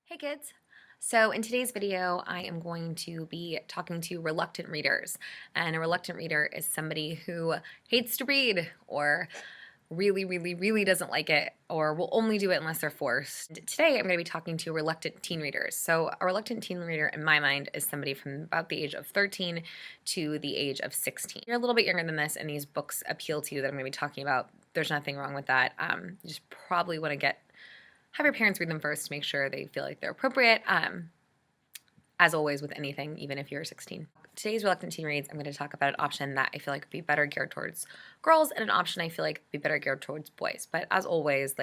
Hey kids! So in today's video, I am going to be talking to reluctant readers. And a reluctant reader is somebody who hates to read or really doesn't like it or will only do it unless they're forced. Today, I'm going to be talking to reluctant teen readers. So a reluctant teen reader in my mind is somebody from about the age of 13 to the age of 16. You're a little bit younger than this and these books appeal to you that I'm going to be talking about. There's nothing wrong with that. You just probably want to have your parents read them first to make sure they feel like they're appropriate, as always with anything, even if you're 16. Today's Reluctant Teen Reads, I'm going to talk about an option that I feel like would be better geared towards girls and an option I feel like would be better geared towards boys. But as always,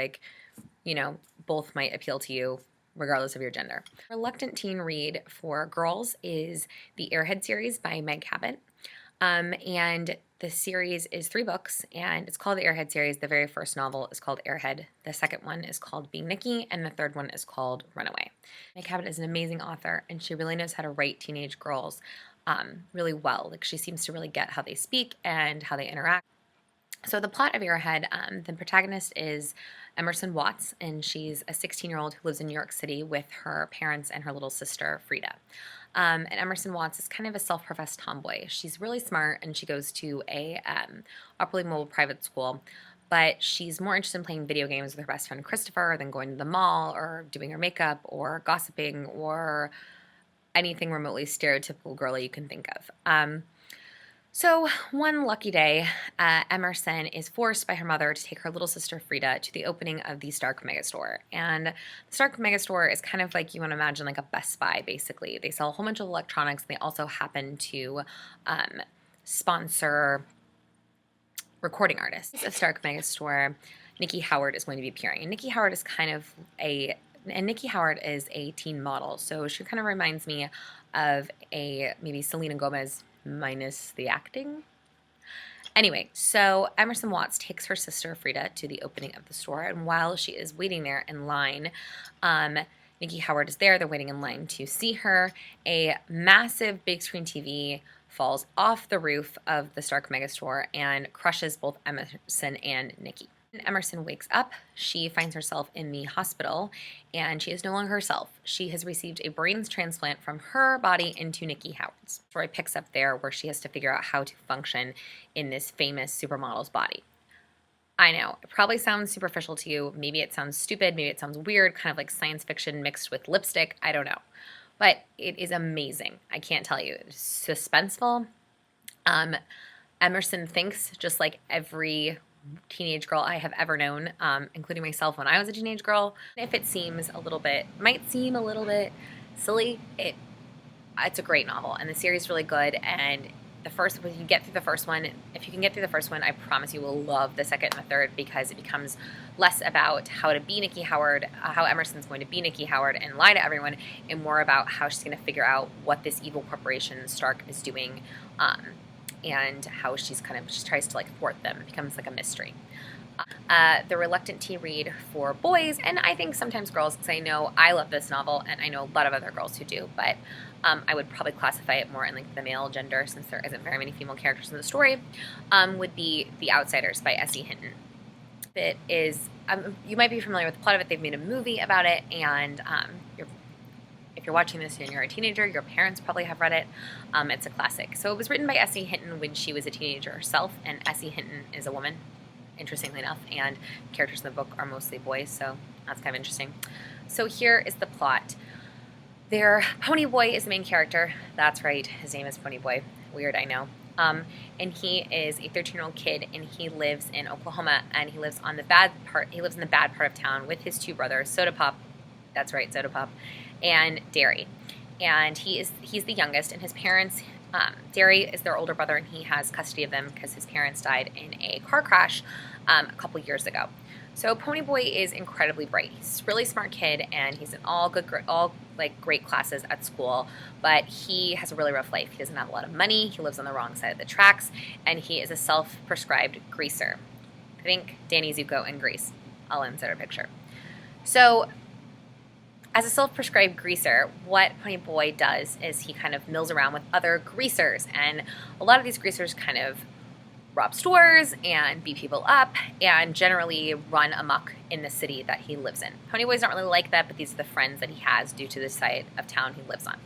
both might appeal to you regardless of your gender. Reluctant Teen Read for girls is the Airhead series by Meg Cabot. And the series is 3 books, and it's called the Airhead series. The very first novel is called Airhead. The second one is called Being Nikki, and the third one is called Runaway. Meg Cabot is an amazing author, and she really knows how to write teenage girls really well. Like, she seems to really get how they speak and how they interact. So the plot of Airhead, the protagonist is Emerson Watts, and she's a 16-year-old who lives in New York City with her parents and her little sister, Frida. And Emerson Watts is kind of a self-professed tomboy. She's really smart, and she goes to a upperly mobile private school, but she's more interested in playing video games with her best friend Christopher than going to the mall or doing her makeup or gossiping or anything remotely stereotypical girly you can think of. So one lucky day, Emerson is forced by her mother to take her little sister Frida to the opening of the Stark Megastore. And the Stark Megastore is kind of like, you want to imagine like a Best Buy, basically. They sell a whole bunch of electronics, and they also happen to sponsor recording artists. At Stark Megastore, Nikki Howard is going to be appearing. And Nikki Howard is a teen model, so she kind of reminds me of a maybe Selena Gomez minus the acting. Anyway, so Emerson Watts takes her sister Frida to the opening of the store, and while she is waiting there in line, Nikki Howard is there. They're waiting in line to see her. A massive big screen TV falls off the roof of the Stark Megastore and crushes both Emerson and Nikki. When Emerson wakes up, she finds herself in the hospital, and she is no longer herself. She has received a brain transplant from her body into Nikki Howard's. The story picks up there, where she has to figure out how to function in this famous supermodel's body. I know, it probably sounds superficial to you. Maybe it sounds stupid. Maybe it sounds weird, kind of like science fiction mixed with lipstick. I don't know. But it is amazing. I can't tell you. It's suspenseful. Emerson thinks just like every teenage girl I have ever known, including myself when I was a teenage girl. If it might seem a little bit silly, it's a great novel, and the series is really good. And when you get through the first one, if you can get through the first one, I promise you will love the second and the third, because it becomes less about how to be Nikki Howard, how Emerson's going to be Nikki Howard and lie to everyone, and more about how she's going to figure out what this evil corporation Stark is doing, and how she tries to thwart them. It becomes like a mystery. The Reluctant Teen Read for boys, and I think sometimes girls, because I know I love this novel, and I know a lot of other girls who do, but I would probably classify it more in the male gender, since there isn't very many female characters in the story, would be The Outsiders by S.E. Hinton. It is, you might be familiar with the plot of it. They've made a movie about it, and if you're watching this and you're a teenager, your parents probably have read it. It's a classic. So it was written by S.E. Hinton when she was a teenager herself, and S.E. Hinton is a woman, interestingly enough, and characters in the book are mostly boys, so that's kind of interesting. So here is the plot. Pony Boy is the main character. That's right, his name is Pony Boy. Weird, I know. And he is a 13-year-old kid, and he lives in Oklahoma, and he lives in the bad part of town with his 2 brothers, Soda Pop, that's right, Soda Pop, and Derry. And he's the youngest, and his parents, Derry is their older brother, and he has custody of them because his parents died in a car crash a couple years ago. So Pony Boy is incredibly bright. He's a really smart kid, and he's in all great classes at school, but he has a really rough life. He doesn't have a lot of money, he lives on the wrong side of the tracks, and he is a self-prescribed greaser. I think Danny Zuko in Grease. I'll insert a picture. So as a self-prescribed greaser, what Pony Boy does is he kind of mills around with other greasers, and a lot of these greasers kind of rob stores and beat people up and generally run amok in the city that he lives in. Ponyboy's not really like that, but these are the friends that he has due to the side of town he lives on.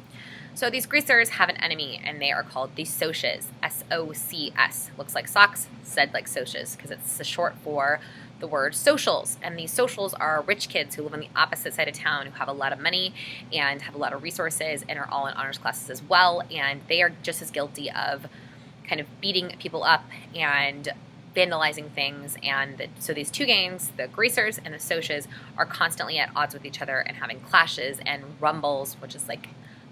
So these greasers have an enemy, and they are called the Socs, S-O-C-S. Looks like socks, said like Socs, because it's the short for the word socials. And these socials are rich kids who live on the opposite side of town, who have a lot of money and have a lot of resources and are all in honors classes as well. And they are just as guilty of kind of beating people up and vandalizing things. And so these two gangs, the greasers and the Socs, are constantly at odds with each other and having clashes and rumbles, which is like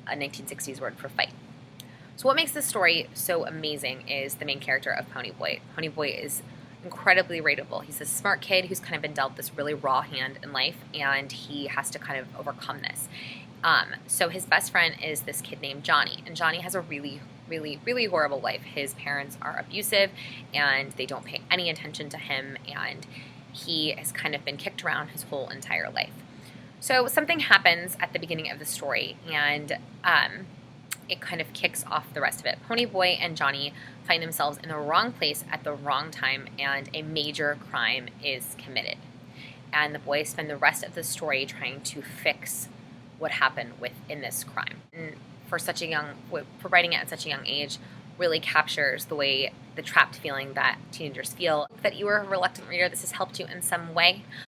a 1960s word for fight. So what makes this story so amazing is the main character of Ponyboy. Ponyboy is incredibly relatable. He's a smart kid who's kind of been dealt this really raw hand in life, and he has to kind of overcome this. So his best friend is this kid named Johnny, and Johnny has a really, really, really horrible life. His parents are abusive, and they don't pay any attention to him, and he has kind of been kicked around his whole entire life. So something happens at the beginning of the story, and it kind of kicks off the rest of it. Ponyboy and Johnny find themselves in the wrong place at the wrong time, and a major crime is committed. And the boys spend the rest of the story trying to fix what happened within this crime. And for writing it at such a young age, really captures the way the trapped feeling that teenagers feel. That you are a reluctant reader, this has helped you in some way.